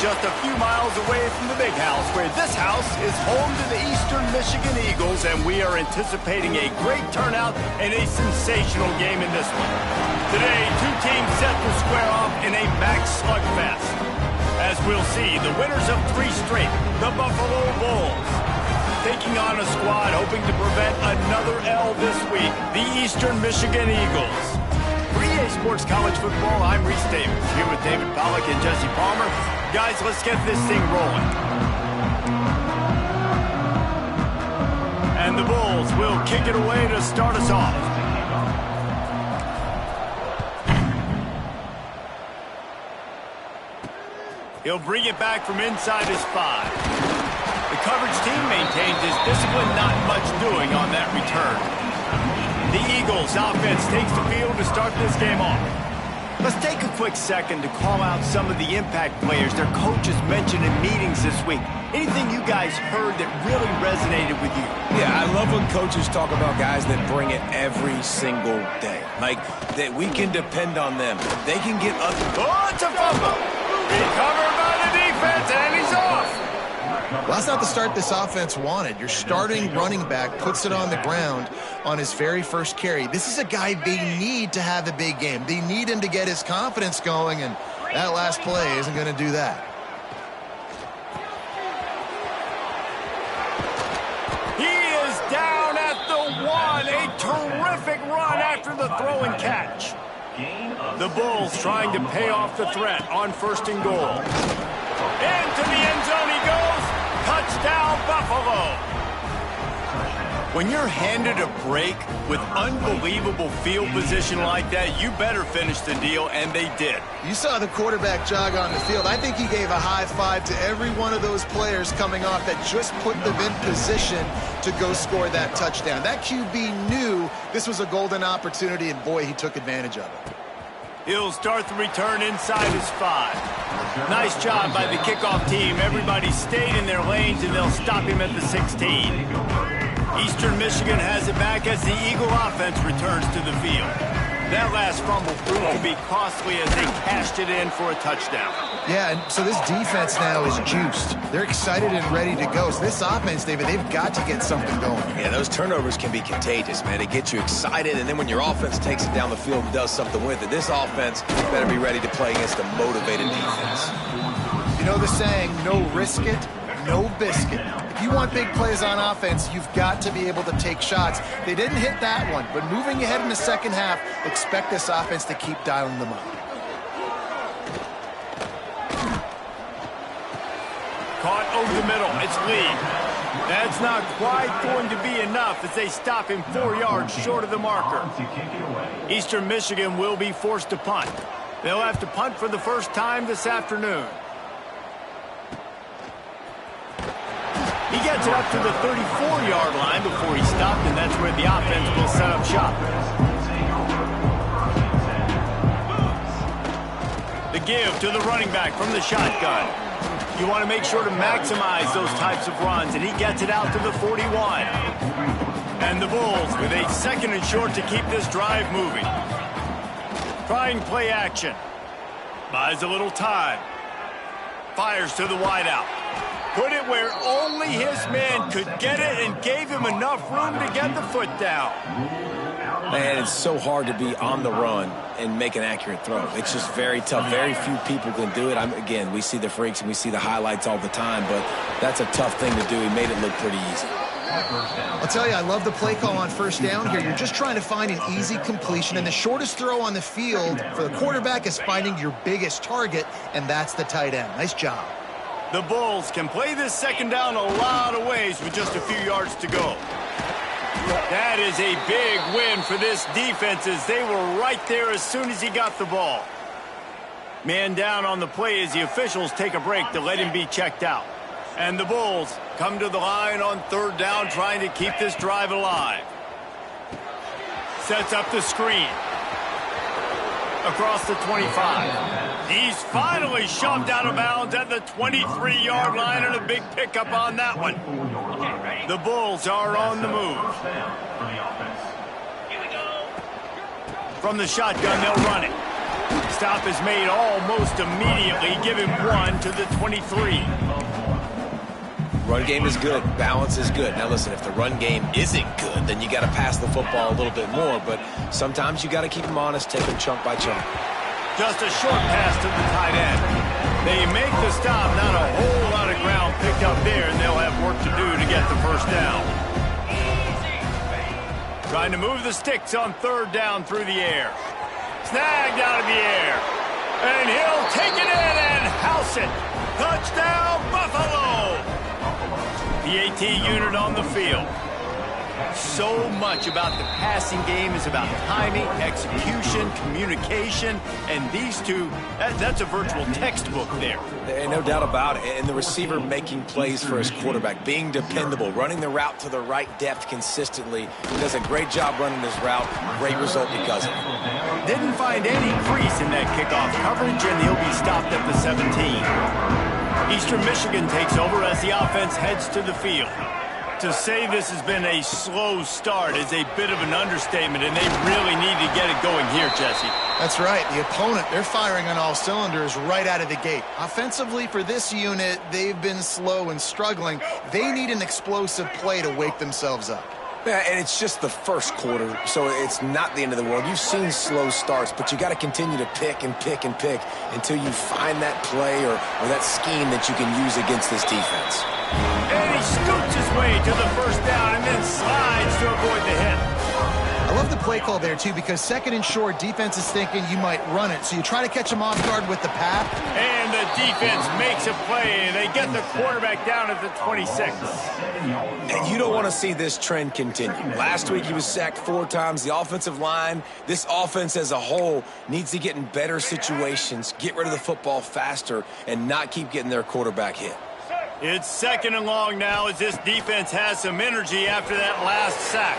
just a few miles away from the big house, where this house is home to the Eastern Michigan Eagles, and we are anticipating a great turnout and a sensational game in this one. Today, two teams set to square off in a max slugfest. As we'll see, the winners of 3 straight, the Buffalo Bulls, taking on a squad hoping to prevent another L this week, the Eastern Michigan Eagles. For EA Sports College Football, I'm Reese Davis, here with David Pollack and Jesse Palmer. Guys, let's get this thing rolling. And the Bulls will kick it away to start us off. He'll bring it back from inside his 5. The coverage team maintains his discipline, not much doing on that return. The Eagles offense takes the field to start this game off. Let's take a quick second to call out some of the impact players their coaches mentioned in meetings this week. Anything you guys heard that really resonated with you? Yeah, I love when coaches talk about guys that bring it every single day. Like, that we can depend on them. They can get up. Oh, it's a fumble! Recovered by the defense, and he's off! Well, that's not the start this offense wanted. Your starting running back puts it on the ground on his very first carry. This is a guy they need to have a big game. They need him to get his confidence going, and that last play isn't going to do that. He is down at the 1. A terrific run after the throw and catch. The Bulls trying to pay off the threat on 1st and goal. Into the end zone he goes. Touchdown, Buffalo. When you're handed a break with unbelievable field position like that, you better finish the deal, and they did. You saw the quarterback jog on the field. I think he gave a high five to every one of those players coming off that just put them in position to go score that touchdown. That QB knew this was a golden opportunity, and boy, he took advantage of it. He'll start the return inside his 5. Nice job by the kickoff team. Everybody stayed in their lanes, and they'll stop him at the 16. Eastern Michigan has it back as the Eagle offense returns to the field. That last fumble proved to be costly as they cashed it in for a touchdown. Yeah, and so this defense now is juiced. They're excited and ready to go. So this offense, David, they've got to get something going. Yeah, those turnovers can be contagious, man. They get you excited, and then when your offense takes it down the field and does something with it, this offense better be ready to play against a motivated defense. You know the saying, no risk it, no biscuit. If you want big plays on offense, you've got to be able to take shots. They didn't hit that one, but moving ahead in the second half, expect this offense to keep dialing them up. Caught over the middle. It's Lee. That's not quite going to be enough as they stop him 4 yards short of the marker. Eastern Michigan will be forced to punt. They'll have to punt for the first time this afternoon. He gets it up to the 34-yard line before he stopped, and that's where the offense will set up shop. The give to the running back from the shotgun. You want to make sure to maximize those types of runs, and he gets it out to the 41. And the Bulls with a 2nd and short to keep this drive moving. Trying play action. Buys a little time. Fires to the wideout. Put it where only his man could get it and gave him enough room to get the foot down. Man, it's so hard to be on the run and make an accurate throw. It's just very tough. Very few people can do it. Again, we see the freaks and we see the highlights all the time, but that's a tough thing to do. He made it look pretty easy. I'll tell you, I love the play call on 1st down here. You're just trying to find an easy completion, and the shortest throw on the field for the quarterback is finding your biggest target, and that's the tight end. Nice job. The Bulls can play this 2nd down a lot of ways with just a few yards to go. That is a big win for this defense as they were right there as soon as he got the ball. Man down on the play as the officials take a break to let him be checked out. And the Bulls come to the line on 3rd down trying to keep this drive alive. Sets up the screen. Across the 25. He's finally shoved out of bounds at the 23-yard line, and a big pickup on that one. The Bulls are on the move. From the shotgun, they'll run it. Stop is made almost immediately. Give him 1 to the 23. Run game is good. Balance is good. Now listen, if the run game isn't good, then you got to pass the football a little bit more. But sometimes you got to keep them honest, take them chunk by chunk. Just a short pass to the tight end. They make the stop. Not a whole lot of ground picked up there, and they'll have work to do to get the first down. Trying to move the sticks on 3rd down through the air. Snagged out of the air. And he'll take it in and house it. Touchdown, Buffalo! The AT unit on the field. So much about the passing game is about timing, execution, communication, and these two, that's a virtual textbook there. No doubt about it. And the receiver making plays for his quarterback, being dependable, running the route to the right depth consistently. He does a great job running his route. Great result because of it. Didn't find any crease in that kickoff coverage, and he'll be stopped at the 17. Eastern Michigan takes over as the offense heads to the field. To say this has been a slow start is a bit of an understatement, and they really need to get it going here, Jesse. That's right. The opponent, they're firing on all cylinders right out of the gate. Offensively, for this unit, they've been slow and struggling. They need an explosive play to wake themselves up. Yeah, and it's just the first quarter, so it's not the end of the world. You've seen slow starts, but you got to continue to pick and pick and pick until you find that play or that scheme that you can use against this defense. And he scoots his way to the first down and then slides to avoid the hit. I love the play call there, too, because 2nd and short, defense is thinking you might run it. So you try to catch him off guard with the pass. And the defense makes a play. They get the quarterback down at the 26. And you don't want to see this trend continue. Last week he was sacked 4 times. The offensive line, this offense as a whole, needs to get in better situations, get rid of the football faster, and not keep getting their quarterback hit. It's 2nd and long now as this defense has some energy after that last sack.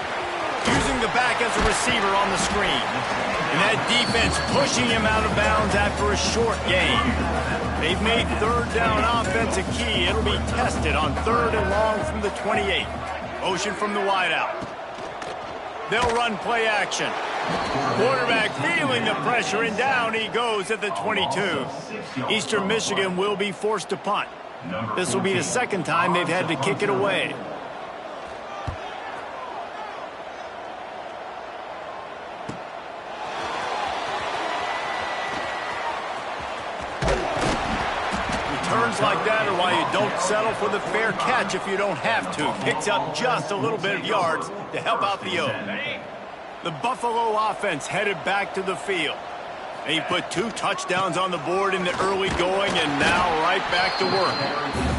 Using the back as a receiver on the screen. And that defense pushing him out of bounds after a short gain. They've made 3rd down offense a key. It'll be tested on 3rd and long from the 28. Motion from the wideout. They'll run play action. Quarterback feeling the pressure, and down he goes at the 22. Eastern Michigan will be forced to punt. This will be the 2nd time they've had to kick it away. Returns like that are why you don't settle for the fair catch if you don't have to. Picks up just a little bit of yards to help out the O. The Buffalo offense headed back to the field. He put 2 touchdowns on the board in the early going, and now right back to work.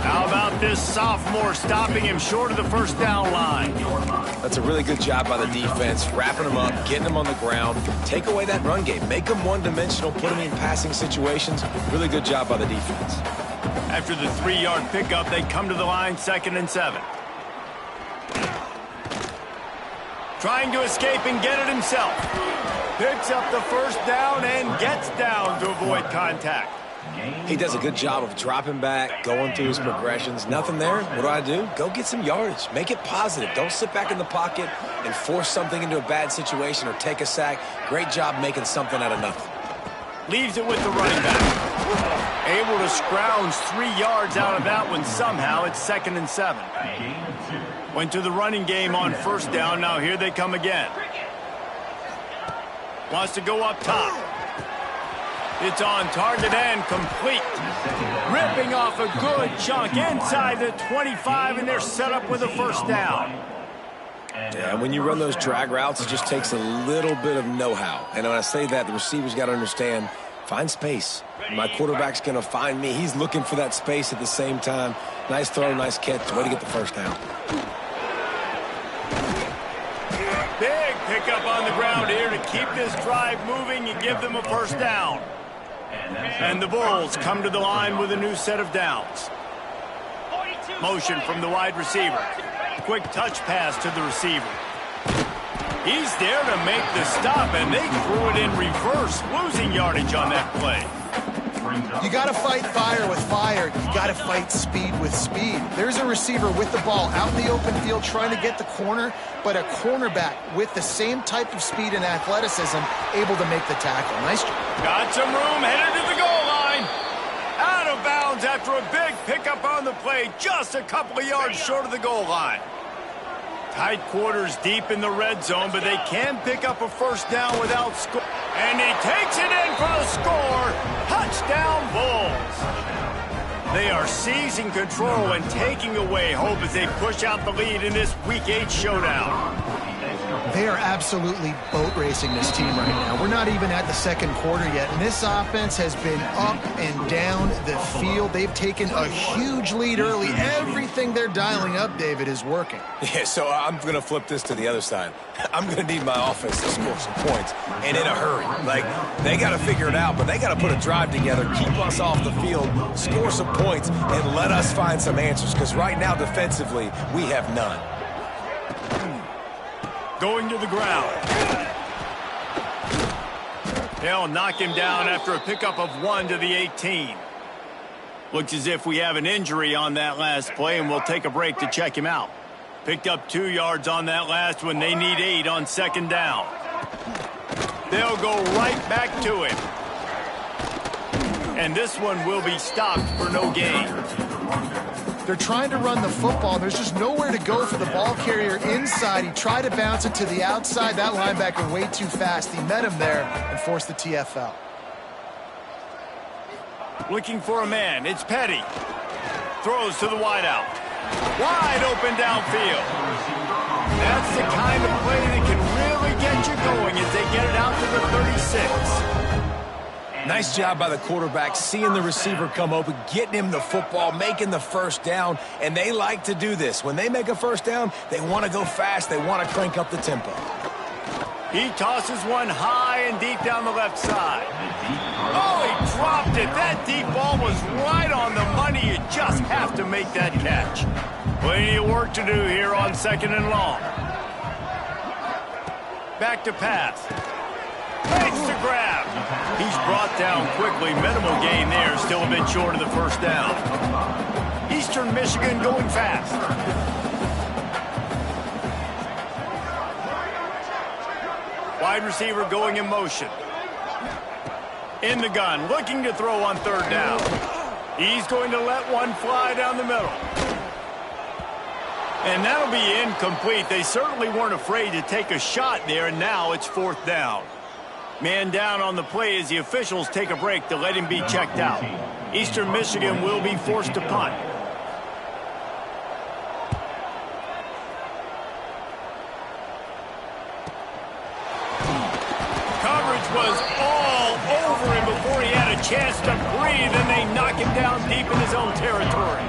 How about this sophomore stopping him short of the first down line? That's a really good job by the defense, wrapping him up, getting him on the ground. Take away that run game. Make him one-dimensional, put him in passing situations. Really good job by the defense. After the 3-yard pickup, they come to the line, 2nd and 7. Trying to escape and get it himself. Picks up the first down and gets down to avoid contact. He does a good job of dropping back, going through his progressions. Nothing there. What do? Go get some yardage. Make it positive. Don't sit back in the pocket and force something into a bad situation or take a sack. Great job making something out of nothing. Leaves it with the running back. Able to scrounge 3 yards out of that one somehow. It's 2nd and 7. Went to the running game on first down. Now here they come again. Wants to go up top. It's on target and complete. Ripping off a good chunk inside the 25, and they're set up with a first down. Yeah, when you run those drag routes, it just takes a little bit of know-how. And when I say that, the receiver's got to understand, find space. My quarterback's going to find me. He's looking for that space at the same time. Nice throw, nice catch. Way to get the first down. Big pickup on the ground here to keep this drive moving and give them a first down. And the Bulls come to the line with a new set of downs. Motion from the wide receiver. Quick touch pass to the receiver. He's there to make the stop, and they threw it in reverse, losing yardage on that play. You got to fight fire with fire. You got to fight speed with speed. There's a receiver with the ball out in the open field trying to get the corner, but a cornerback with the same type of speed and athleticism able to make the tackle. Nice job. Got some room, headed to the goal line. Out of bounds after a big pickup on the play, just a couple of yards short of the goal line. Tight quarters deep in the red zone, but they can pick up a first down without score. And he takes it in for the score. Touchdown, Bulls. They are seizing control and taking away hope as they push out the lead in this Week 8 showdown. They are absolutely boat racing this team right now. We're not even at the second quarter yet, and this offense has been up and down the field. They've taken a huge lead early. Everything they're dialing up, David, is working. Yeah, so I'm going to flip this to the other side. I'm going to need my offense to score some points, and in a hurry. Like, they got to figure it out, but they got to put a drive together, keep us off the field, score some points, and let us find some answers, because right now, defensively, we have none. Going to the ground. They'll knock him down after a pickup of 1 to the 18. Looks as if we have an injury on that last play, and we'll take a break to check him out. Picked up 2 yards on that last one. They need 8 on second down. They'll go right back to him. And this one will be stopped for no gain. They're trying to run the football. There's just nowhere to go for the ball carrier inside. He tried to bounce it to the outside. That linebacker way too fast. He met him there and forced the TFL. Looking for a man. It's Petty. Throws to the wideout. Wide open downfield. That's the kind of play that can really get you going as they get it out to the 36. Nice job by the quarterback, seeing the receiver come open, getting him the football, making the first down, and they like to do this. When they make a first down, they want to go fast. They want to crank up the tempo. He tosses one high and deep down the left side. Oh, he dropped it. That deep ball was right on the money. You just have to make that catch. Plenty of work to do here on second and long. Back to pass. Makes the grab. He's brought down quickly. Minimal gain there. Still a bit short of the first down. Eastern Michigan going fast. Wide receiver going in motion. In the gun. Looking to throw on third down. He's going to let one fly down the middle. And that'll be incomplete. They certainly weren't afraid to take a shot there, and now it's fourth down. Man down on the play as the officials take a break to let him be checked out. Eastern Michigan will be forced to punt. Coverage was all over him before he had a chance to breathe, and they knock him down deep in his own territory.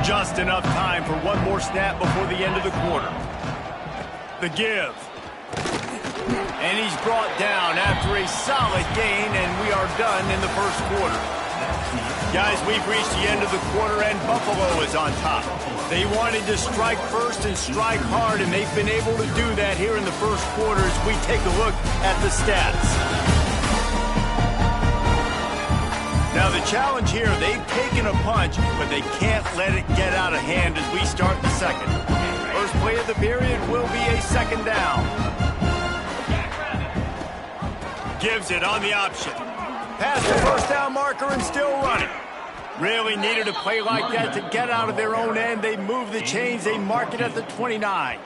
Just enough time for one more snap before the end of the quarter. The give. And he's brought down after a solid gain, and we are done in the first quarter. Guys, we've reached the end of the quarter, and Buffalo is on top. They wanted to strike first and strike hard, and they've been able to do that here in the first quarter as we take a look at the stats. Now, the challenge here, they've taken a punch, but they can't let it get out of hand as we start the second. First play of the period will be a second down. Gives it on the option. Past the first down marker and still running. Really needed a play like that to get out of their own end. They move the chains. They mark it at the 29.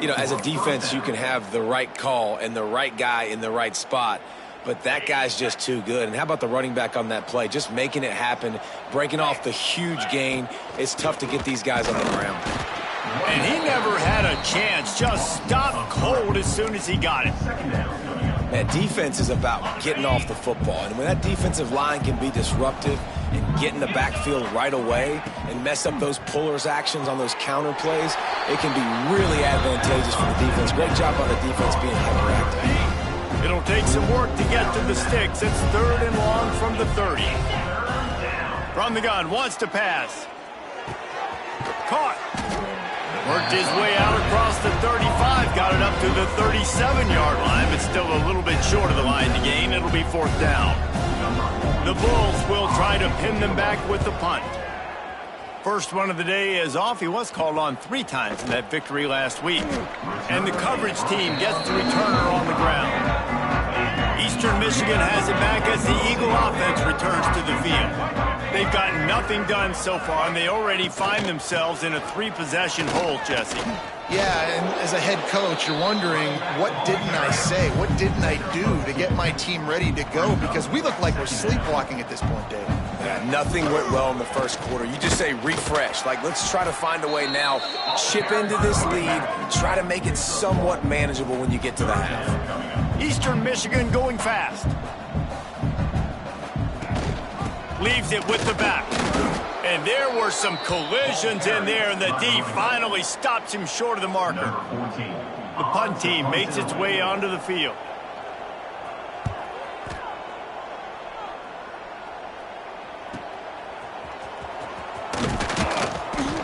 You know, as a defense, you can have the right call and the right guy in the right spot, but that guy's just too good. And how about the running back on that play? Just making it happen, breaking off the huge gain. It's tough to get these guys on the ground. And he never had a chance. Just stopped cold as soon as he got it. Man, defense is about getting off the football. And when that defensive line can be disruptive and get in the backfield right away and mess up those pullers actions on those counter plays, it can be really advantageous for the defense. Great job by the defense being hyperactive. It'll take some work to get to the sticks. It's third and long from the 30. From the gun, wants to pass. Caught. Worked his way out across the 35, got it up to the 37-yard line, but still a little bit short of the line to gain. It'll be fourth down. The Bulls will try to pin them back with the punt. First one of the day is off. He was called on 3 times in that victory last week. And the coverage team gets the returner on the ground. Eastern Michigan has it back as the Eagle offense returns to the field. They've gotten nothing done so far, and they already find themselves in a 3-possession hole, Jesse. Yeah, and as a head coach, you're wondering, what didn't I say? What didn't I do to get my team ready to go? Because we look like we're sleepwalking at this point, Dave. Yeah, nothing went well in the first quarter. You just say refresh. Like, let's try to find a way now. Chip into this lead. Try to make it somewhat manageable when you get to the half. Eastern Michigan going fast. Leaves it with the back. And there were some collisions in there, and the D finally stops him short of the marker. The punt team makes its way onto the field.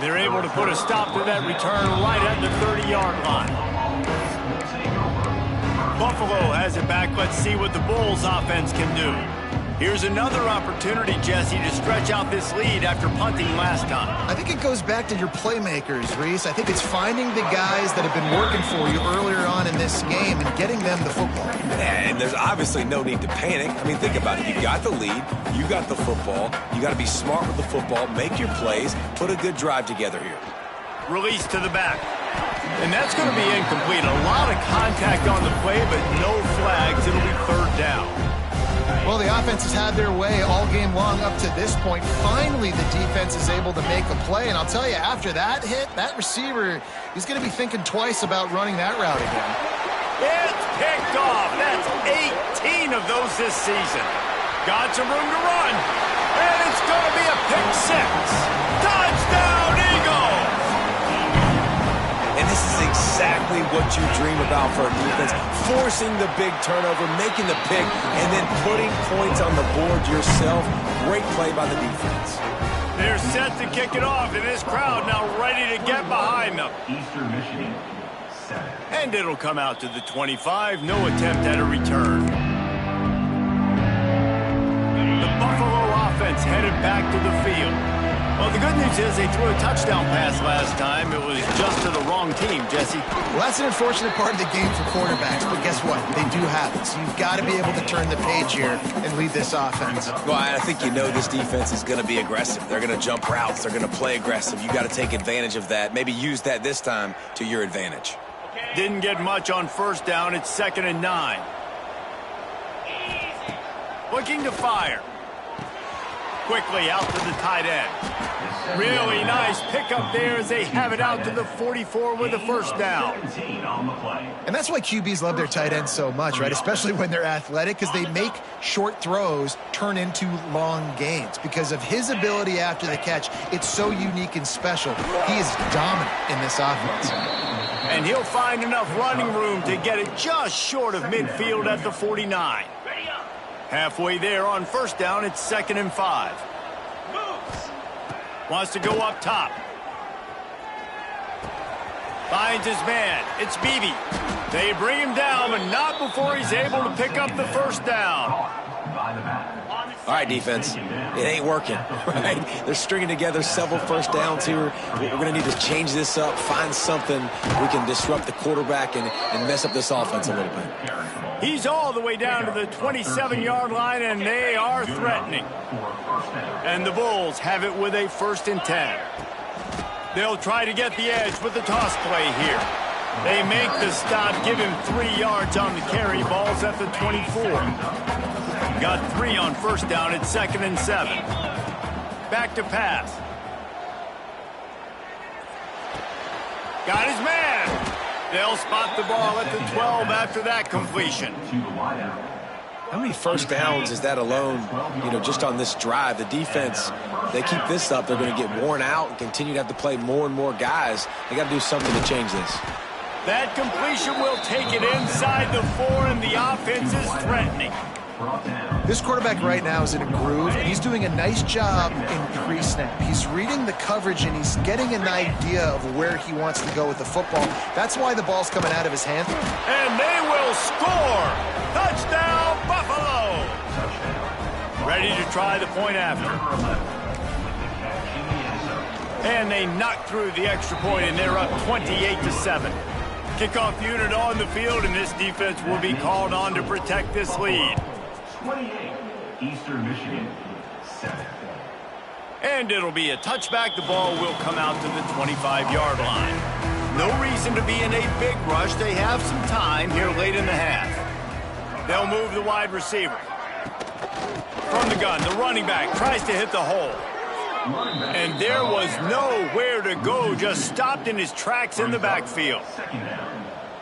They're able to put a stop to that return right at the 30-yard line. Buffalo has it back. Let's see what the Bulls offense can do. Here's another opportunity, Jesse, to stretch out this lead after punting last time. I think it goes back to your playmakers, Reese. I think it's finding the guys that have been working for you earlier on in this game and getting them the football. And there's obviously no need to panic. I mean, think about it. You got the lead. You got the football. You got to be smart with the football. Make your plays. Put a good drive together here. Release to the back. And that's going to be incomplete. A lot of contact on the play, but no flags. It'll be 3rd down. Well, the offense has had their way all game long up to this point. Finally, the defense is able to make a play. And I'll tell you, after that hit, that receiver, he's going to be thinking twice about running that route again. It's picked off. That's 18 of those this season. Got some room to run. And it's going to be a pick 6. Touchdown, Eagles! And this is exactly what you dream about for a defense. Forcing the big turnover, making the pick, and then putting points on the board yourself. Great play by the defense. They're set to kick it off, and this crowd now ready to get behind them. Eastern Michigan, 7. And it'll come out to the 25. No attempt at a return. The Buffalo offense headed back to the field. Well, the good news is they threw a touchdown pass last time. It was just to the wrong team, Jesse. Well, that's an unfortunate part of the game for quarterbacks, but guess what? They do have it. So you've got to be able to turn the page here and lead this offense. Well, I think you know this defense is going to be aggressive. They're going to jump routes. They're going to play aggressive. You got to take advantage of that. Maybe use that this time to your advantage. Didn't get much on 1st down. It's 2nd and 9. Looking to fire. Quickly out to the tight end. Really nice pickup there as they have it out to the 44 with a 1st down. And that's why QBs love their tight ends so much, right? Especially when they're athletic, because they make short throws turn into long gains. Because of his ability after the catch, it's so unique and special. He is dominant in this offense. And he'll find enough running room to get it just short of midfield at the 49. Halfway there on 1st down, it's 2nd and 5. Wants to go up top. Finds his man. It's Beebe. They bring him down, but not before he's able to pick up the 1st down. All right, defense. It ain't working, right? They're stringing together several 1st downs here. We're going to need to change this up, find something we can disrupt the quarterback and mess up this offense a little bit. He's all the way down to the 27-yard line, and they are threatening. And the Bulls have it with a 1st and 10. They'll try to get the edge with the toss play here. They make the stop, give him 3 yards on the carry. Ball's at the 24. Got 3 on 1st down. It's 2nd and 7. Back to pass. Got his man. They'll spot the ball at the 12 after that completion. How many 1st downs is that alone, just on this drive? The defense, they keep this up, they're going to get worn out and continue to have to play more and more guys. They got to do something to change this. That completion will take it inside the 4, and the offense is threatening. This quarterback right now is in a groove, and he's doing a nice job in pre-snap. He's reading the coverage, and he's getting an idea of where he wants to go with the football. That's why the ball's coming out of his hand. And they will score! Touchdown, Buffalo! Ready to try the point after. And they knock through the extra point, and they're up 28-7. Kickoff unit on the field, and this defense will be called on to protect this lead. 28, Eastern Michigan, 7. And it'll be a touchback. The ball will come out to the 25-yard line. No reason to be in a big rush. They have some time here late in the half. They'll move the wide receiver. From the gun, the running back tries to hit the hole. And there was nowhere to go, just stopped in his tracks in the backfield.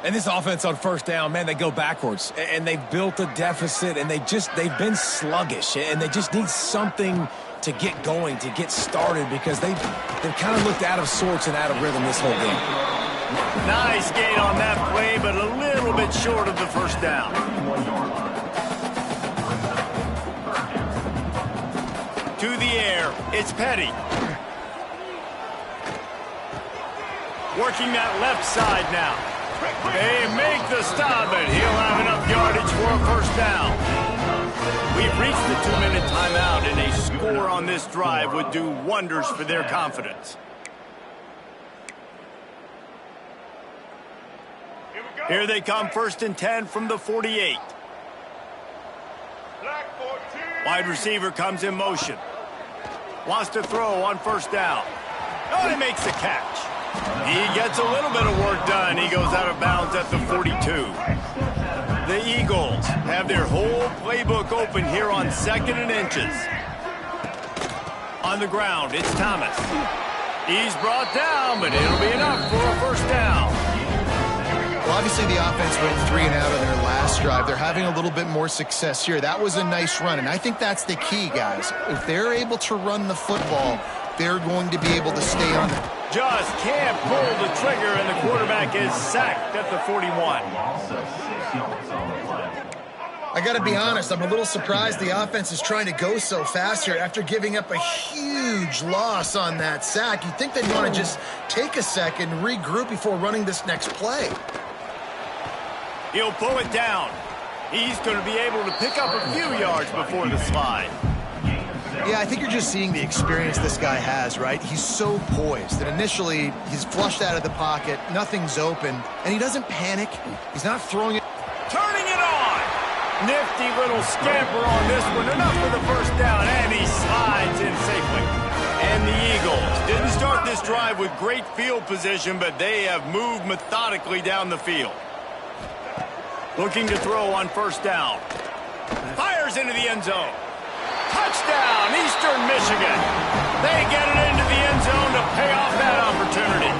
And this offense on first down, man, they go backwards. And they've built a deficit, and they've been sluggish. And they just need something to get going, to get started, because they've kind of looked out of sorts and out of rhythm this whole game. Nice gain on that play, but a little bit short of the first down. To the air, it's Petty. Working that left side now. They make the stop, but he'll have enough yardage for a first down. We've reached the 2-minute timeout, and a score on this drive would do wonders for their confidence. Here they come, 1st and 10 from the 48. Wide receiver comes in motion. Wants to throw on first down. Oh, he makes the catch. He gets a little bit of work done. He goes out of bounds at the 42. The Eagles have their whole playbook open here on 2nd and inches. On the ground, it's Thomas. He's brought down, but it'll be enough for a first down. Well, obviously the offense went 3 and out on their last drive. They're having a little bit more success here. That was a nice run, and I think that's the key, guys. If they're able to run the football, they're going to be able to stay on it. Just can't pull the trigger, and the quarterback is sacked at the 41. I got to be honest, I'm a little surprised the offense is trying to go so fast here after giving up a huge loss on that sack. You'd think they'd want to just take a second, regroup before running this next play. He'll pull it down. He's going to be able to pick up a few yards before the slide. Yeah, I think you're just seeing the experience this guy has, right? He's so poised that initially he's flushed out of the pocket, nothing's open, and he doesn't panic. He's not throwing it. Turning it on! Nifty little scamper on this one. Enough for the first down, and he slides in safely. And the Eagles didn't start this drive with great field position, but they have moved methodically down the field. Looking to throw on first down. Fires into the end zone. Touchdown, Eastern Michigan. They get it into the end zone to pay off that opportunity.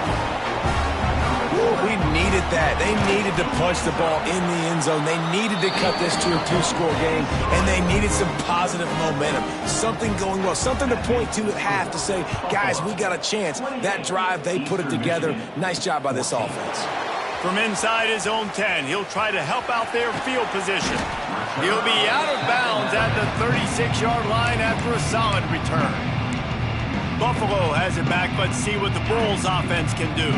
We needed that. They needed to punch the ball in the end zone. They needed to cut this to a 2-score game, and they needed some positive momentum. Something going well, something to point to at half to say, guys, we got a chance. That drive, they put it together. Nice job by this offense. From inside his own 10, he'll try to help out their field position. He'll be out of bounds at the 36-yard line after a solid return. Buffalo has it back. Let's see what the Bulls offense can do.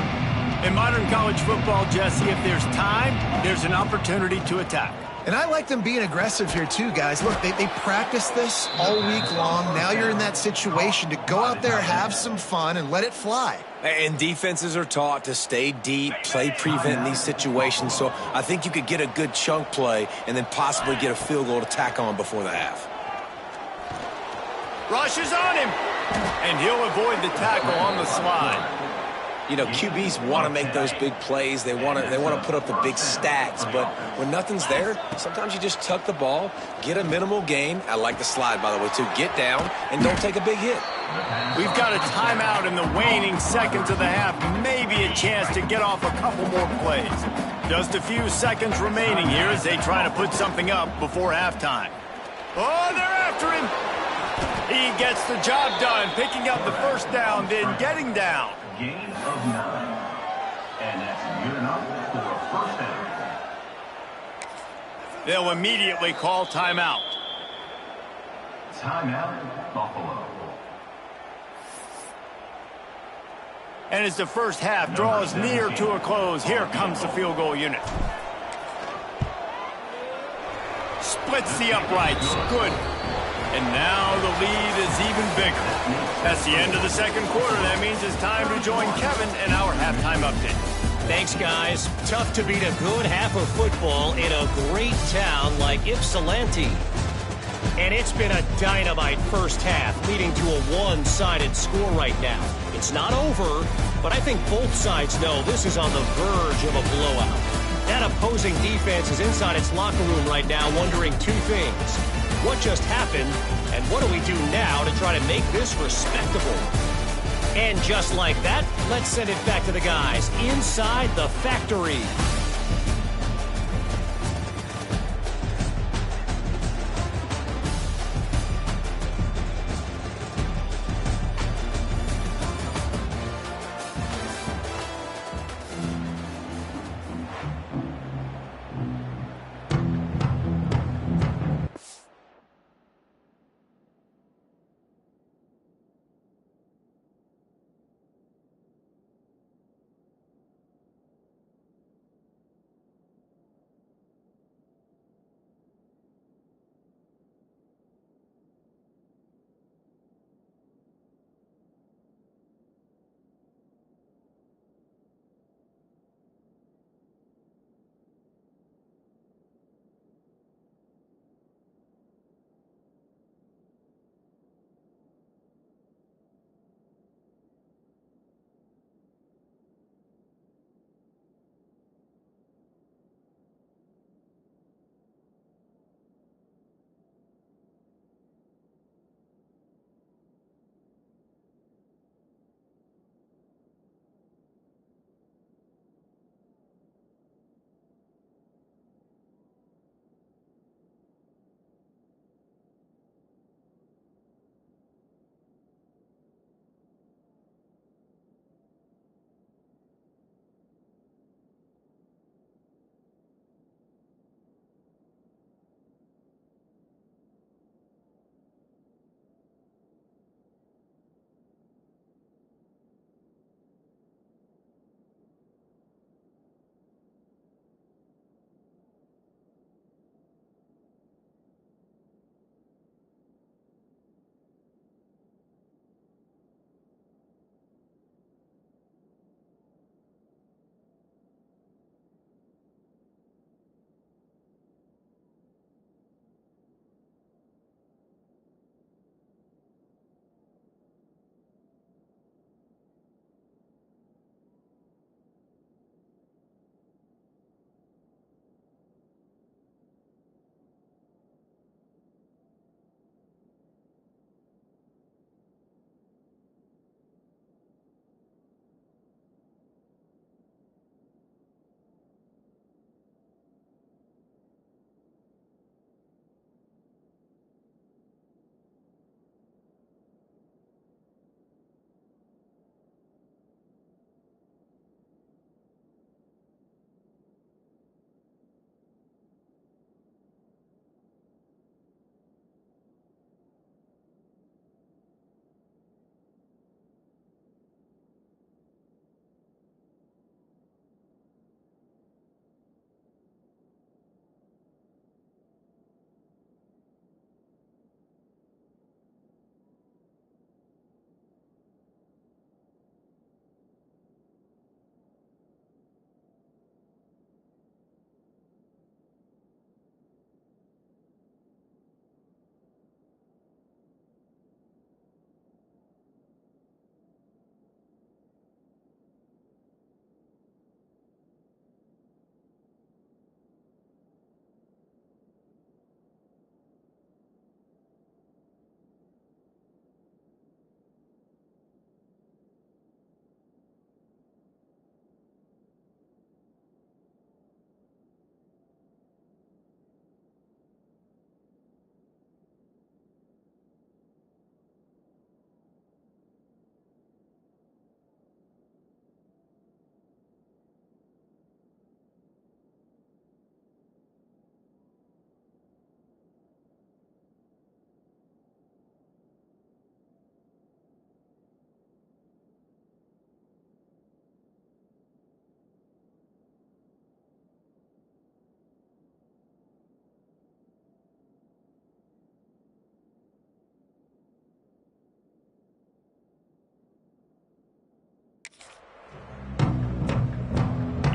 In modern college football, Jesse, if there's time, there's an opportunity to attack. And I like them being aggressive here too, guys. Look, they practice this all week long. Now you're in that situation to go out there, have some fun, and let it fly. And defenses are taught to stay deep, play prevent in these situations. So I think you could get a good chunk play and then possibly get a field goal to tack on before the half. Rushes on him, and he'll avoid the tackle on the slide. You know, QBs want to make those big plays. They want to put up the big stats. But when nothing's there, sometimes you just tuck the ball, get a minimal gain. I like the slide, by the way, too. Get down and don't take a big hit. We've got a timeout in the waning seconds of the half. Maybe a chance to get off a couple more plays. Just a few seconds remaining here as they try to put something up before halftime. Oh, they're after him. He gets the job done, picking up the first down, then getting down. Gain of 9. And that's good enough for a first down. They'll immediately call timeout. Timeout, Buffalo. And as the first half draws near to a close, here comes the field goal unit. Splits the uprights. Good. And now the lead is even bigger. That's the end of the second quarter. That means it's time to join Kevin in our halftime update. Thanks, guys. Tough to beat a good half of football in a great town like Ypsilanti. And it's been a dynamite first half, leading to a one-sided score right now. It's not over, but I think both sides know this is on the verge of a blowout. That opposing defense is inside its locker room right now wondering two things. What just happened, and what do we do now to try to make this respectable? And just like that, let's send it back to the guys inside the factory.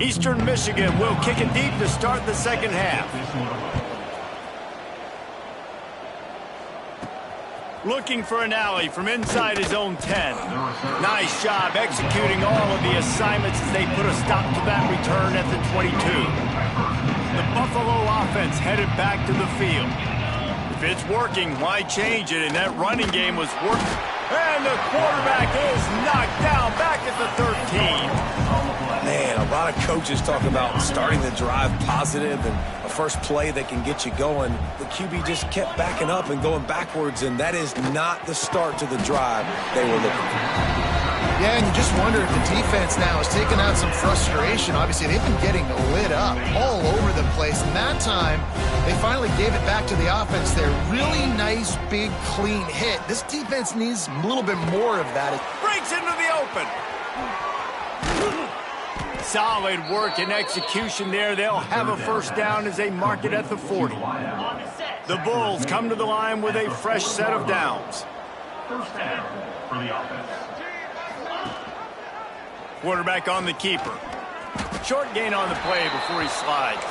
Eastern Michigan will kick it deep to start the second half. Looking for an alley from inside his own 10. Nice job executing all of the assignments as they put a stop to that return at the 22. The Buffalo offense headed back to the field. If it's working, why change it? And that running game was working. And the quarterback is knocked down back at the 13. Man, a lot of coaches talk about starting the drive positive and a first play that can get you going. The QB just kept backing up and going backwards, and that is not the start to the drive they were looking for. Yeah, and you just wonder if the defense now is taking out some frustration. Obviously, they've been getting lit up all over the place. And that time, they finally gave it back to the offense there. Really nice, big, clean hit. This defense needs a little bit more of that. Breaks into the open. Solid work and execution there. They'll have a first down as they mark it at the 40. The Bulls come to the line with a fresh set of downs. First down for the offense. Quarterback on the keeper. Short gain on the play before he slides.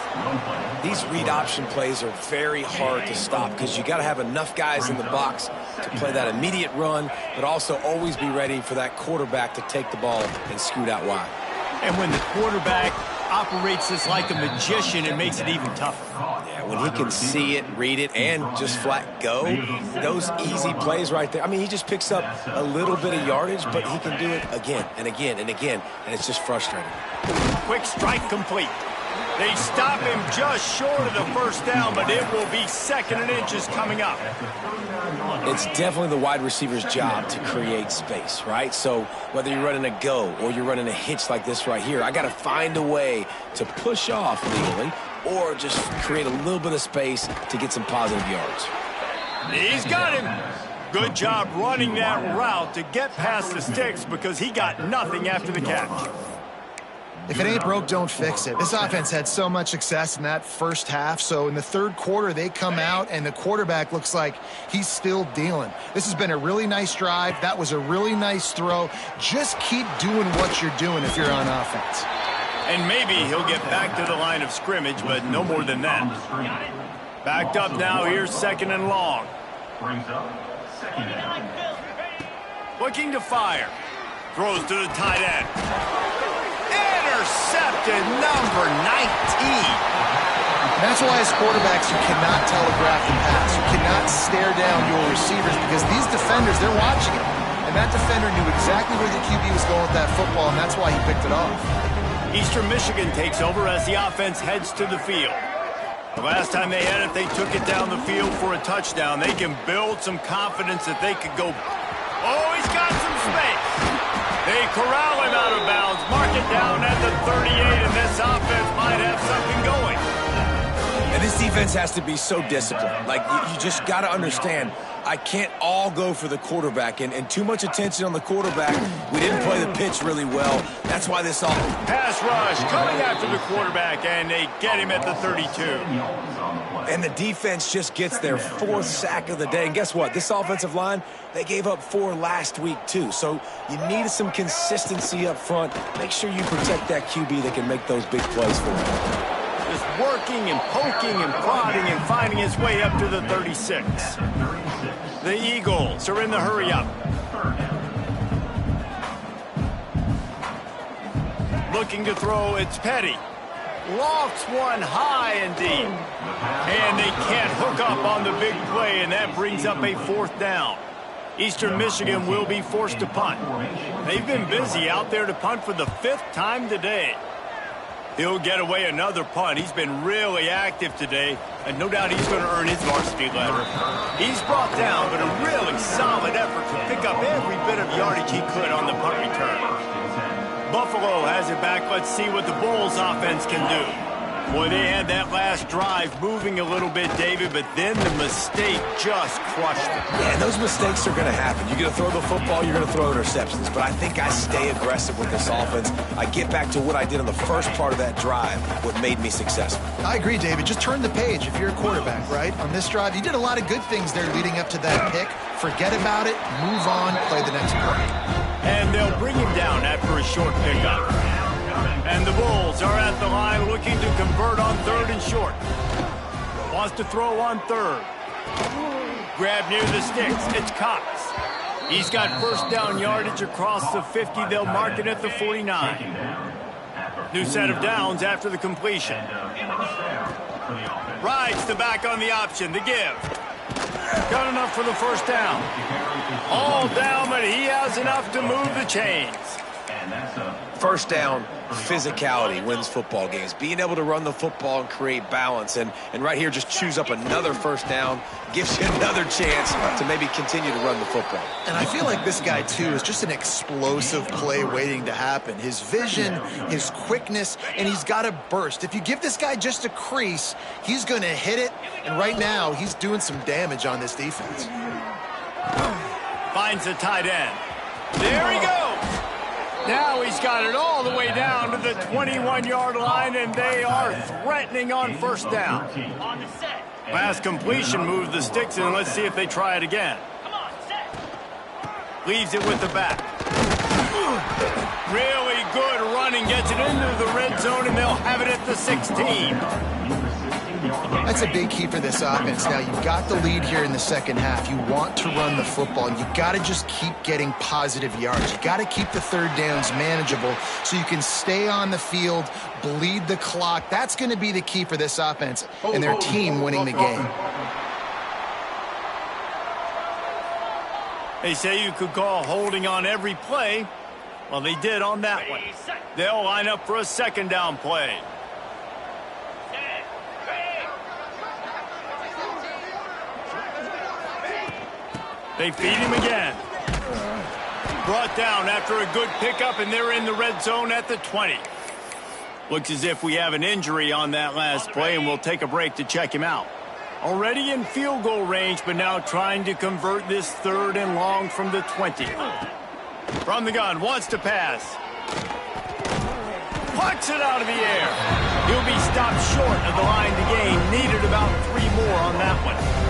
These read option plays are very hard to stop because you got to have enough guys in the box to play that immediate run, but also always be ready for that quarterback to take the ball and scoot out wide. And when the quarterback operates this like a magician, it makes it even tougher. Yeah, when he can see it, read it, and just flat go, those easy plays right there. I mean, he just picks up a little bit of yardage, but he can do it again and again and again, and it's just frustrating. Quick strike complete. They stop him just short of the first down, but it will be second and inches coming up. It's definitely the wide receiver's job to create space, right? So whether you're running a go or you're running a hitch like this right here, I got to find a way to push off legally or just create a little bit of space to get some positive yards. He's got him. Good job running that route to get past the sticks because he got nothing after the catch. If it ain't broke, don't fix it. This offense had so much success in that first half, so in the third quarter, they come out, and the quarterback looks like he's still dealing. This has been a really nice drive. That was a really nice throw. Just keep doing what you're doing if you're on offense. And maybe he'll get back to the line of scrimmage, but no more than that. Backed up now, here's second and long. Brings up second down. Looking to fire. Throws to the tight end. Intercepted, number 19. That's why as quarterbacks you cannot telegraph the pass. You cannot stare down your receivers because these defenders, they're watching it. And that defender knew exactly where the QB was going with that football, and that's why he picked it off. Eastern Michigan takes over as the offense heads to the field. The last time they had it, they took it down the field for a touchdown. They can build some confidence that they could go. Oh, he's got some space. They corral him out of bounds, mark it down at the 38, and this offense might have something going. And this defense has to be so disciplined. Like, you just got to understand, I can't all go for the quarterback, and too much attention on the quarterback. We didn't play the pitch really well. That's why this all... Pass rush coming after the quarterback, and they get him at the 32. And the defense just gets their fourth sack of the day. And guess what? This offensive line, they gave up 4 last week, too. So you need some consistency up front. Make sure you protect that QB that can make those big plays for you. Just working and poking and prodding and finding his way up to the 36. The Eagles are in the hurry-up. Looking to throw, it's Petty. Lofts one high and deep. And they can't hook up on the big play, and that brings up a fourth down. Eastern Michigan will be forced to punt. They've been busy out there to punt for the 5th time today. He'll get away another punt. He's been really active today, and no doubt he's going to earn his varsity letter. He's brought down, but a really solid effort to pick up every bit of yardage he could on the punt return. Buffalo has it back. Let's see what the Bulls offense can do. Boy, they had that last drive moving a little bit, David, but then the mistake just crushed them. Yeah, those mistakes are going to happen. You're going to throw the football, you're going to throw interceptions. But I think I stay aggressive with this offense. I get back to what I did on the first part of that drive, what made me successful. I agree, David. Just turn the page if you're a quarterback, right? On this drive, you did a lot of good things there leading up to that pick. Forget about it, move on, play the next play. And they'll bring him down after a short pickup. And the Bulls are at the line looking to convert on 3rd and short. Wants to throw on 3rd. Grab near the sticks. It's Cox. He's got first down yardage across the 50. They'll mark it at the 49. New set of downs after the completion. Rides the back on the option. The give. Got enough for the first down. All down, but he has enough to move the chains. First down, physicality wins football games. Being able to run the football and create balance. And right here, just choose up another first down. Gives you another chance to maybe continue to run the football. And I feel like this guy, too, is just an explosive play waiting to happen. His vision, his quickness, and he's got a burst. If you give this guy just a crease, he's going to hit it. And right now, he's doing some damage on this defense. Finds the tight end. There he goes. Now he's got it all the way down to the 21-yard line, and they are threatening on first down. Last completion moved the sticks, and let's see if they try it again. Leaves it with the back. Really good running, gets it into the red zone, and they'll have it at the 16. That's a big key for this offense. Now, you've got the lead here in the second half. You want to run the football, and you've got to just keep getting positive yards. You've got to keep the third downs manageable so you can stay on the field, bleed the clock. That's going to be the key for this offense and their team winning the game. They say you could call holding on every play. Well, they did on that one. They'll line up for a second down play. They feed him again. Brought down after a good pickup, and they're in the red zone at the 20. Looks as if we have an injury on that last play, and we'll take a break to check him out. Already in field goal range, but now trying to convert this 3rd and long from the 20. From the gun, wants to pass. Plucks it out of the air. He'll be stopped short of the line to gain. Needed about 3 more on that one.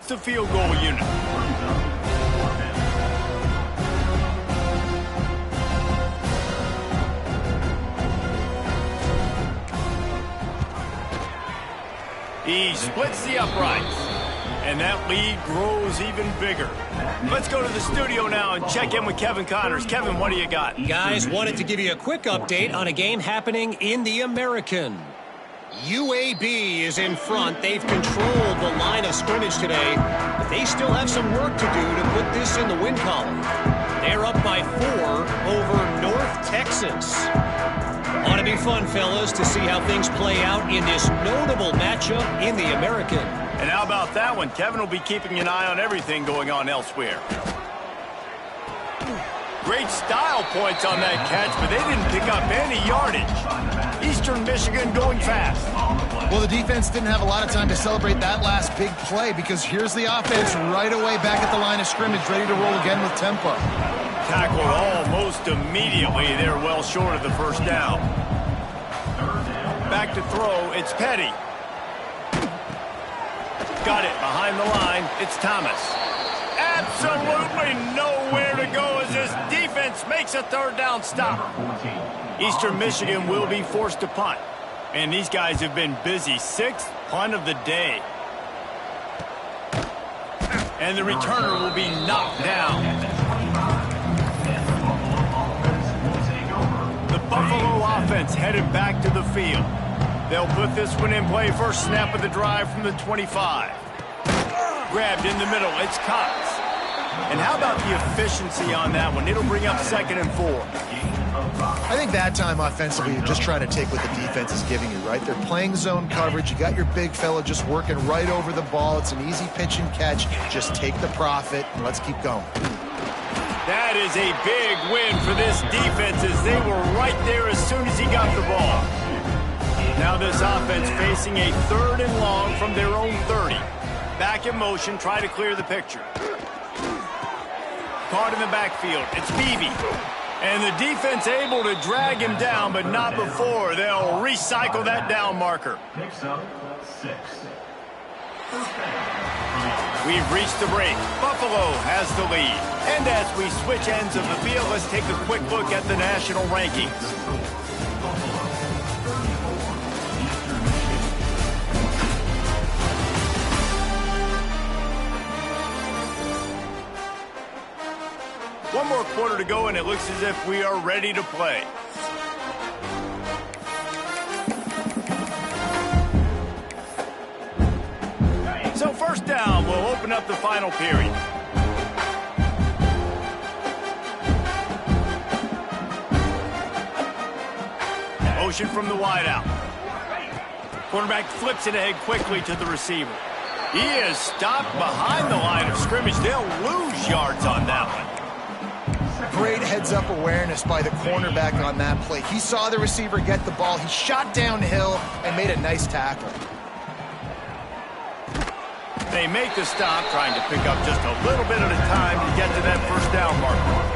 It's the field goal unit. He splits the uprights, and that lead grows even bigger. Let's go to the studio now and check in with Kevin Connors. Kevin, what do you got? Guys, wanted to give you a quick update on a game happening in the American. UAB is in front. They've controlled the line of scrimmage today, but they still have some work to do to put this in the win column. They're up by 4 over North Texas. Ought to be fun, fellas, to see how things play out in this notable matchup in the American. And how about that one? Kevin will be keeping an eye on everything going on elsewhere. Great style points on that catch, but they didn't pick up any yardage. Eastern Michigan going fast. Well, the defense didn't have a lot of time to celebrate that last big play because here's the offense right away back at the line of scrimmage, ready to roll again with tempo. Tackled almost immediately. They're well short of the first down. Back to throw. It's Petty. Got it behind the line. It's Thomas. Absolutely nowhere to go as this defense makes a third down stop. Eastern Michigan will be forced to punt. And these guys have been busy. 6th punt of the day. And the returner will be knocked down. The Buffalo offense headed back to the field. They'll put this one in play. First snap of the drive from the 25. Grabbed in the middle. It's Cox. And how about the efficiency on that one? It'll bring up 2nd and 4. I think that time offensively, you're just trying to take what the defense is giving you, right? They're playing zone coverage. You got your big fella just working right over the ball. It's an easy pitch and catch. Just take the profit and let's keep going. That is a big win for this defense as they were right there as soon as he got the ball. Now this offense facing a 3rd and long from their own 30. Back in motion, try to clear the picture. Caught in the backfield. It's Beebe. And the defense able to drag him down, but not before. They'll recycle that down marker. Picks up 6. We've reached the break. Buffalo has the lead. And as we switch ends of the field, let's take a quick look at the national rankings. One more quarter to go, and it looks as if we are ready to play. So first down, we'll open up the final period. Motion from the wideout. Quarterback flips it ahead quickly to the receiver. He is stopped behind the line of scrimmage. They'll lose yards on that one. Great heads-up awareness by the cornerback on that play. He saw the receiver get the ball. He shot downhill and made a nice tackle. They make the stop, trying to pick up just a little bit at a time to get to that first down marker.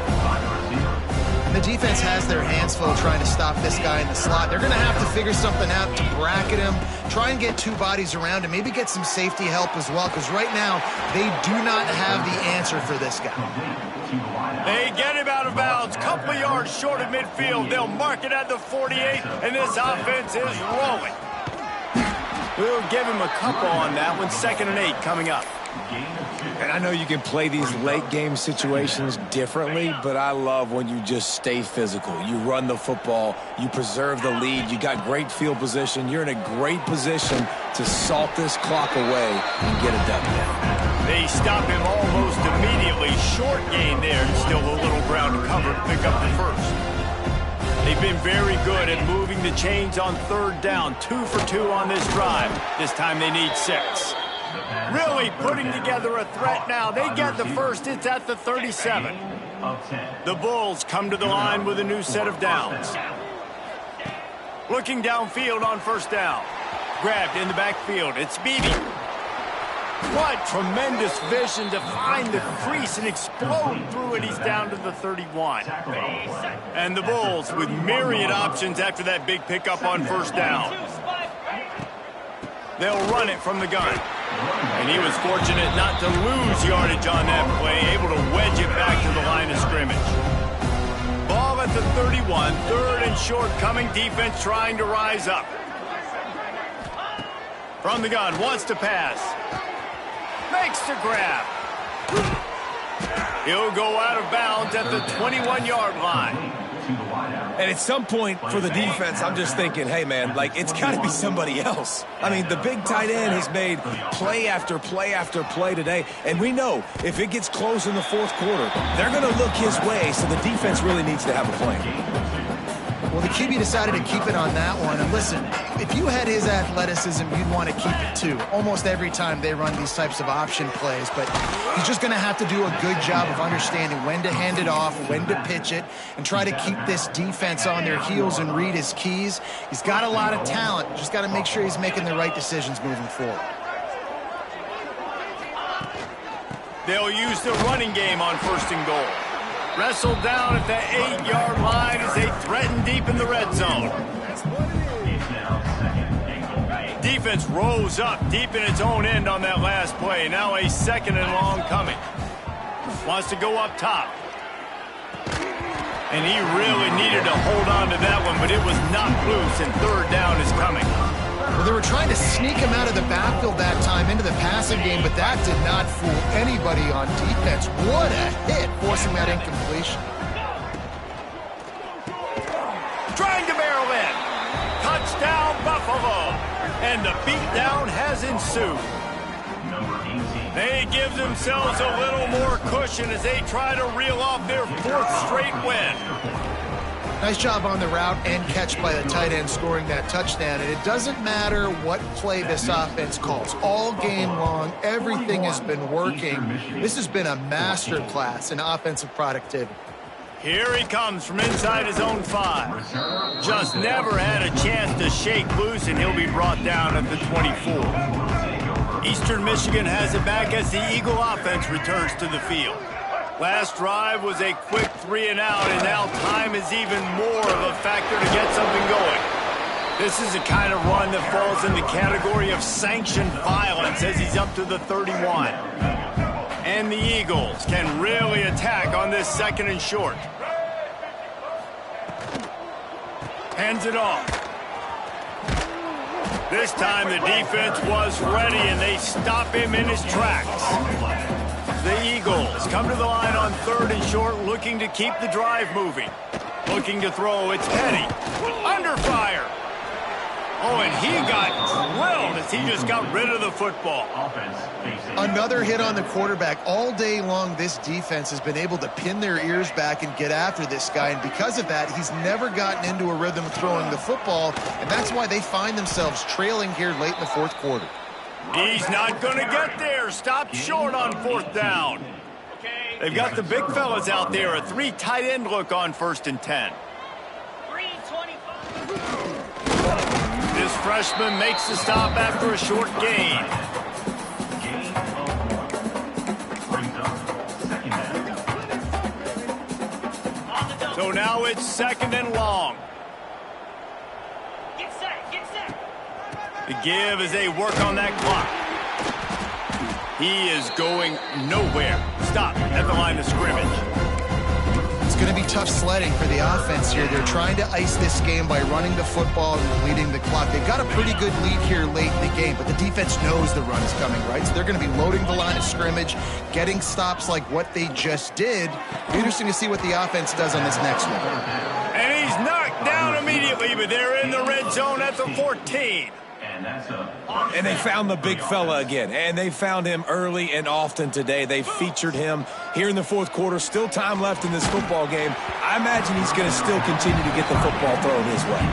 And the defense has their hands full trying to stop this guy in the slot. They're going to have to figure something out to bracket him, try and get 2 bodies around him, maybe get some safety help as well, because right now they do not have the answer for this guy. They get him out of bounds, couple of yards short of midfield. They'll mark it at the 48, and this offense is rolling. We'll give him a couple on that one. 2nd and 8 coming up. And I know you can play these late game situations differently, but I love when you just stay physical. You run the football, you preserve the lead, you got great field position. You're in a great position to salt this clock away and get a W. They stop him almost immediately. Short gain there, and still a little ground to cover to pick up the first. They've been very good at moving the chains on 3rd down. 2 for 2 on this drive. This time they need 6. Really putting together a threat now. They get the first. It's at the 37. The Bulls come to the line with a new set of downs. Looking downfield on first down. Grabbed in the backfield. It's Beebe. What tremendous vision to find the crease and explode through it. He's down to the 31. And the Bulls with myriad options after that big pickup on first down. They'll run it from the gun. And he was fortunate not to lose yardage on that play, able to wedge it back to the line of scrimmage. Ball at the 31, 3rd and short coming. Defense trying to rise up. From the gun, wants to pass. Makes the grab. He'll go out of bounds at the 21-yard line. And at some point for the defense, I'm just thinking, hey, man, like, it's got to be somebody else. I mean, the big tight end has made play after play after play today. And we know if it gets close in the fourth quarter, they're going to look his way, so the defense really needs to have a plan. Well, the QB decided to keep it on that one. And listen, if you had his athleticism, you'd want to keep it too. Almost every time they run these types of option plays. But he's just going to have to do a good job of understanding when to hand it off, when to pitch it, and try to keep this defense on their heels and read his keys. He's got a lot of talent. Just got to make sure he's making the right decisions moving forward. They'll use the running game on 1st and goal. Wrestled down at the 8-yard line as they threaten deep in the red zone. Defense rose up deep in its own end on that last play. Now a 2nd and long coming. Wants to go up top. And he really needed to hold on to that one, but it was knocked loose, and 3rd down is coming. Well, they were trying to sneak him out of the backfield that time into the passing game, but that did not fool anybody on defense. What a hit, forcing that incompletion. Trying to barrel in. Touchdown, Buffalo. And the beatdown has ensued. They give themselves a little more cushion as they try to reel off their 4th straight win. Nice job on the route and catch by the tight end scoring that touchdown. And it doesn't matter what play this offense calls. All game long, everything has been working. This has been a master class in offensive productivity. Here he comes from inside his own 5. Just never had a chance to shake loose, and he'll be brought down at the 24. Eastern Michigan has it back as the Eagle offense returns to the field. Last drive was a quick 3 and out, and now time is even more of a factor to get something going. This is the kind of run that falls in the category of sanctioned violence as he's up to the 31. And the Eagles can really attack on this 2nd and short. Hands it off. This time the defense was ready, and they stop him in his tracks. The Eagles come to the line on 3rd and short, looking to keep the drive moving. Looking to throw, it's Petty. Under fire. Oh, and he got drilled as he just got rid of the football. Another hit on the quarterback. All day long, this defense has been able to pin their ears back and get after this guy. And because of that, he's never gotten into a rhythm throwing the football. And that's why they find themselves trailing here late in the 4th quarter. He's not going to get there. Stopped short on 4th down. They've got the big fellas out there. A 3 tight end look on 1st and 10. This freshman makes the stop after a short gain. So now it's 2nd and long. The give as they work on that clock. He is going nowhere. Stop at the line of scrimmage. It's going to be tough sledding for the offense here. They're trying to ice this game by running the football and depleting the clock. They've got a pretty good lead here late in the game, but the defense knows the run is coming, right? So they're going to be loading the line of scrimmage, getting stops like what they just did. Be interesting to see what the offense does on this next one. And he's knocked down immediately, but they're in the red zone at the 14. And they found the big fella again, and they found him early and often today. They featured him here in the 4th quarter. Still time left in this football game. I imagine he's going to still continue to get the football thrown his way.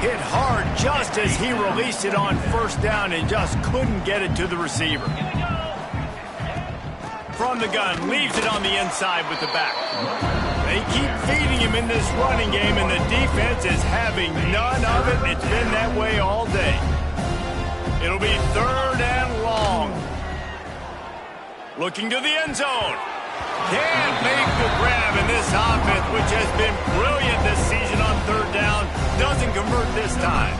Hit hard just as he released it on 1st down and just couldn't get it to the receiver. From the gun, leaves it on the inside with the back. They keep feeding him in this running game, and the defense is having none of it. It's been that way all day. It'll be 3rd and long. Looking to the end zone. Can't make the grab, and this offense, which has been brilliant this season on 3rd down, doesn't convert this time.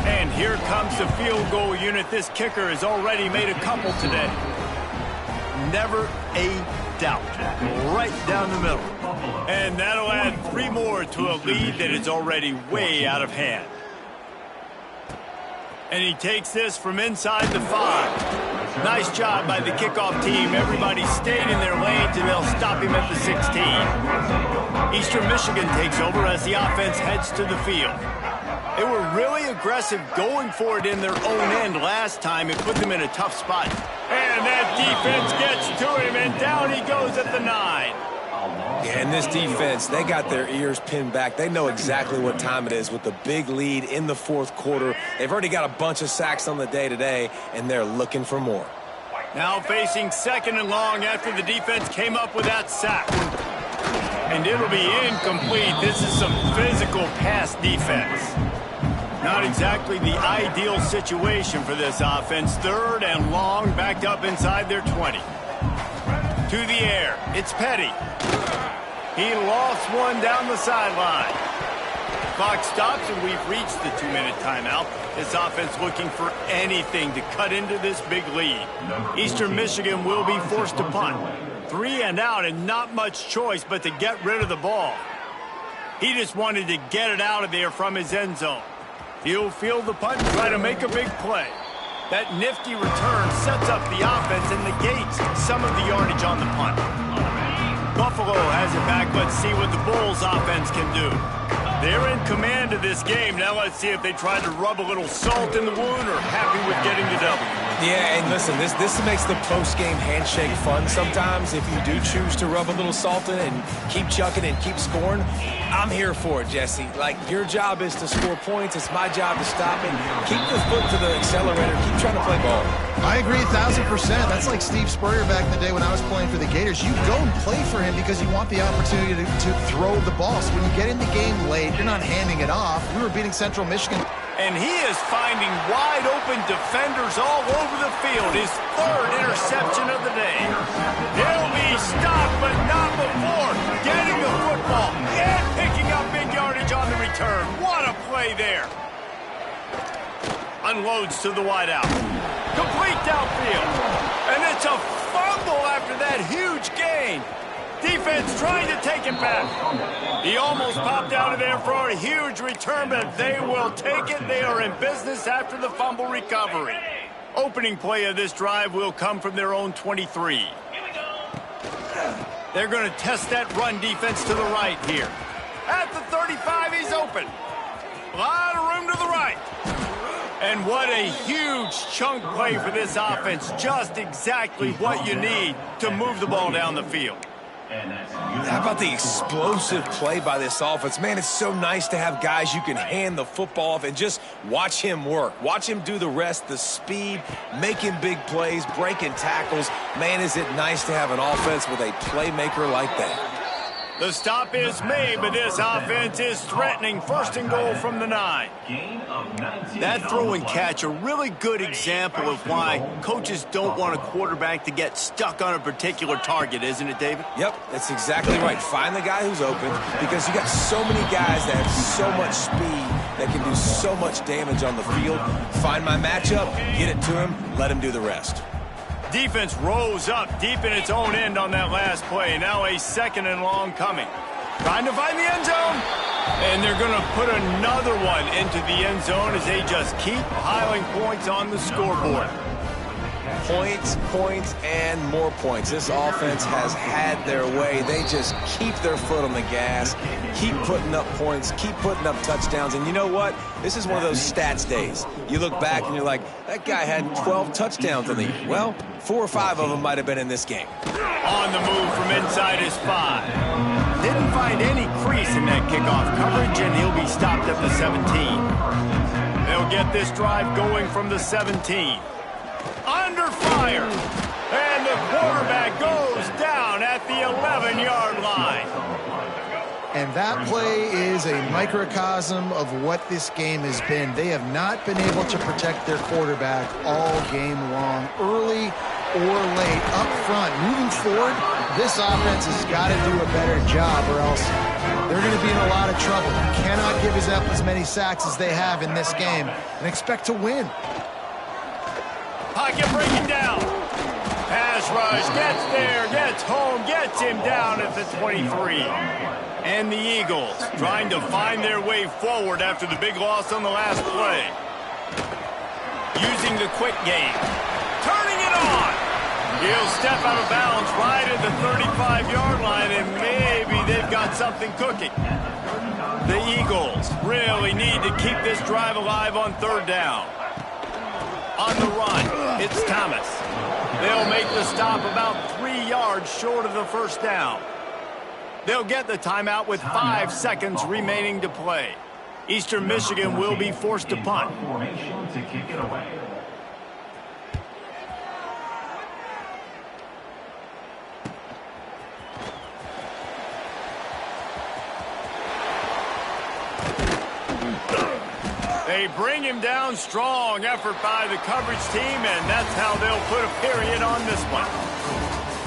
And here comes the field goal unit. This kicker has already made a couple today. Never a doubt. Right down the middle. And that'll add 3 more to a lead that is already way out of hand. And he takes this from inside the 5. Nice job by the kickoff team. Everybody stayed in their lanes, and they'll stop him at the 16. Eastern Michigan takes over as the offense heads to the field. They were really aggressive going for it in their own end last time. It put them in a tough spot. And that defense gets to him, and down he goes at the 9. Yeah, and this defense, they got their ears pinned back. They know exactly what time it is with the big lead in the fourth quarter. They've already got a bunch of sacks on the day today, and they're looking for more. Now facing second and long after the defense came up with that sack. And it'll be incomplete. This is some physical pass defense. Not exactly the ideal situation for this offense. Third and long, backed up inside their 20. To the air, it's Petty. He lost one down the sideline. Clock stops, and we've reached the 2-minute timeout. This offense looking for anything to cut into this big lead. Eastern Michigan will be forced to punt. 3 and out, and not much choice but to get rid of the ball. He just wanted to get it out of there from his end zone. He'll field the punt and try to make a big play. That nifty return sets up the offense and negates some of the yardage on the punt. Buffalo has it back. Let's see what the Bulls offense can do. They're in command of this game. Now let's see if they try to rub a little salt in the wound or happy with getting the W. Yeah, and listen, this makes the post-game handshake fun sometimes. If you do choose to rub a little salt in and keep chucking and keep scoring, I'm here for it, Jesse. Like, your job is to score points. It's my job to stop it. Keep the foot to the accelerator. Keep trying to play ball. I agree 1,000%. That's like Steve Spurrier back in the day when I was playing for the Gators. You go and play for him because you want the opportunity to throw the ball. So when you get in the game late, you're not handing it off. We were beating Central Michigan. And he is finding wide-open defenders all over the field. His third interception of the day. He'll be stopped, but not before getting the football and picking up big yardage on the return. What a play there. Unloads to the wideout. Complete downfield. And it's a fumble after that huge gain. Defense trying to take it back. He almost popped out of there for a huge return, but they will take it. They are in business after the fumble recovery. Opening play of this drive will come from their own 23. They're going to test that run defense to the right here. At the 35, he's open. A lot of room to the right. And what a huge chunk play for this offense. Just exactly what you need to move the ball down the field. How about the explosive play by this offense? Man, it's so nice to have guys you can hand the football off and just watch him work. Watch him do the rest, the speed, making big plays, breaking tackles. Man, is it nice to have an offense with a playmaker like that. The stop is made, but this offense is threatening. First and goal from the 9. That throw and catch, a really good example of why coaches don't want a quarterback to get stuck on a particular target, isn't it, David? Yep, that's exactly right. Find the guy who's open because you got so many guys that have so much speed that can do so much damage on the field. Find my matchup, get it to him, let him do the rest. Defense rose up deep in its own end on that last play. Now a second and long coming. Trying to find the end zone. And they're going to put another one into the end zone as they just keep piling points on the scoreboard. Points, points, and more points. This offense has had their way. They just keep their foot on the gas, keep putting up points, keep putting up touchdowns. And you know what? This is one of those stats days. You look back and you're like, that guy had 12 touchdowns in the year. Well, 4 or 5 of them might have been in this game. On the move from inside his 5. Didn't find any crease in that kickoff coverage, and he'll be stopped at the 17. They'll get this drive going from the 17. Under fire, and the quarterback goes down at the 11-yard line. And that play is a microcosm of what this game has been. They have not been able to protect their quarterback all game long, early or late. Up front, moving forward, this offense has got to do a better job or else they're going to be in a lot of trouble. You cannot give up as many sacks as they have in this game and expect to win. Pocket breaking down. Pass rush, gets there, gets home, gets him down at the 23. And the Eagles trying to find their way forward after the big loss on the last play. Using the quick game. Turning it hanging on. He'll step out of bounds right at the 35-yard line, and maybe they've got something cooking. The Eagles really need to keep this drive alive on third down. On the run, it's Thomas. They'll make the stop about 3 yards short of the first down. They'll get the timeout with 5 seconds remaining to play. Eastern Michigan will be forced to punt. Formation to kick it away. They bring him down strong. Effort by the coverage team, and that's how they'll put a period on this one.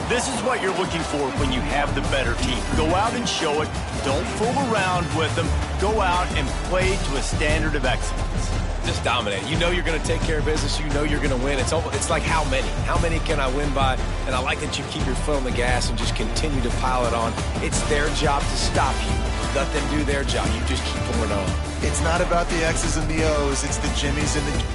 This is what you're looking for when you have the better team. Go out and show it. Don't fool around with them. Go out and play to a standard of excellence. Just dominate. You know you're going to take care of business. You know you're going to win. It's like how many? How many can I win by? And I like that you keep your foot on the gas and just continue to pile it on. It's their job to stop you. Let them do their job. You just keep pouring on. It's not about the X's and the O's. It's the Jimmies and the